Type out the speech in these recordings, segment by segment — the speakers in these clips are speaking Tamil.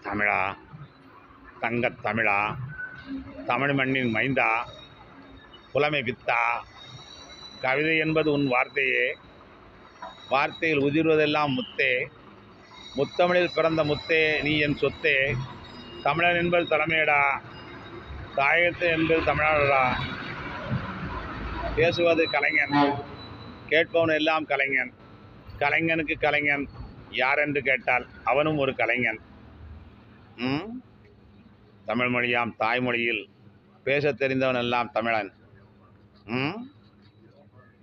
தமிழா, தங்கத் தமிழா, தமிழ் மண்ணின் மைந்தா, புலமை பித்தா, கவிதை என்பது உன் வார்த்தையே, வார்த்தையில் உதிர்வதெல்லாம் முத்தே, முத்தமிழில் பிறந்த முத்தே நீ என் சொத்தே, தமிழன் என்பது தலைமையடா, தாயகத்து என்பது தமிழ்நாடா. பேசுவது கலைஞன், கேட்பவன் எல்லாம் கலைஞன், கலைஞனுக்கு கலைஞன் யார் என்று கேட்டால் அவனும் ஒரு கலைஞன். தமிழ் மொழியாம் தாய்மொழியில் பேசத் தெரிந்தவன் எல்லாம் தமிழன்.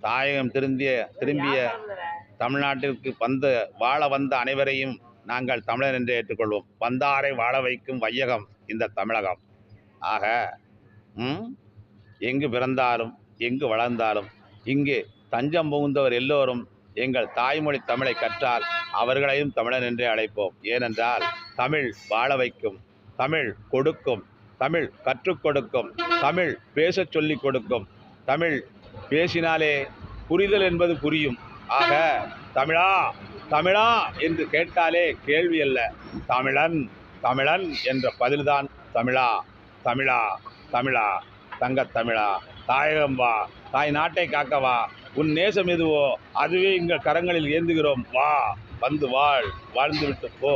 தாயகம் திரும்பிய தமிழ்நாட்டிற்கு வாழ வந்த அனைவரையும் நாங்கள் தமிழன் என்று ஏற்றுக்கொள்வோம். வந்தாரை வாழ வைக்கும் வையகம் இந்த தமிழகம். ஆக எங்கு பிறந்தாலும் எங்கு வளர்ந்தாலும் இங்கு தஞ்சம் புகுந்தவர் எல்லோரும் எங்கள் தாய்மொழி தமிழை கற்றால் அவர்களையும் தமிழன் என்றே அழைப்போம். ஏனென்றால் தமிழ் வாழ வைக்கும், தமிழ் கொடுக்கும், தமிழ் கற்றுக் கொடுக்கும், தமிழ் பேசச் சொல்லிக் கொடுக்கும். தமிழ் பேசினாலே புரிதல் என்பது புரியும். ஆக தமிழா தமிழா என்று கேட்டாலே கேள்வி அல்ல, தமிழன் தமிழன் என்ற பதில்தான் தமிழா தமிழா தமிழா, தங்கத் தமிழா, தாயகம் வா, தாய் நாட்டை காக்கவா, உன் நேசம் எதுவோ அதுவே எங்கள் கரங்களில் ஏந்துகிறோம். வா, வந்து வாழ், வாழ்ந்து விட்டு போ.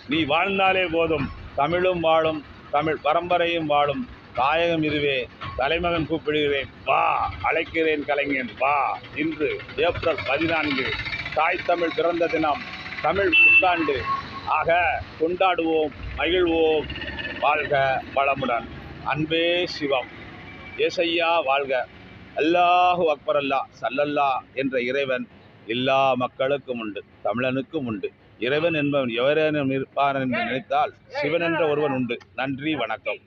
நீ வாழ்ந்தாலே போதும், தமிழும் வாழும், தமிழ் பரம்பரையும் வாழும். தாயகம் இதுவே, தலைமகன் கூப்பிடுகிறேன், வா, அழைக்கிறேன் கலைஞன் வா. இன்று ஏப்ரல் 14 தாய் தமிழ் பிறந்த தினம், தமிழ் புத்தாண்டு. ஆக கொண்டாடுவோம், மகிழ்வோம். வாழ்க வளமுடன். அன்பே சிவம். ஏசையா வாழ்க. அல்லாஹு அக்பர். அல்லாஹ் சல்லல்லா என்ற இறைவன் எல்லா மக்களுக்கும் உண்டு, தமிழனுக்கும் உண்டு. இறைவன் என்பவன் எவரேனும் இருப்பான் என்று நினைத்தால் சிவன் என்ற ஒருவன் உண்டு. நன்றி, வணக்கம்.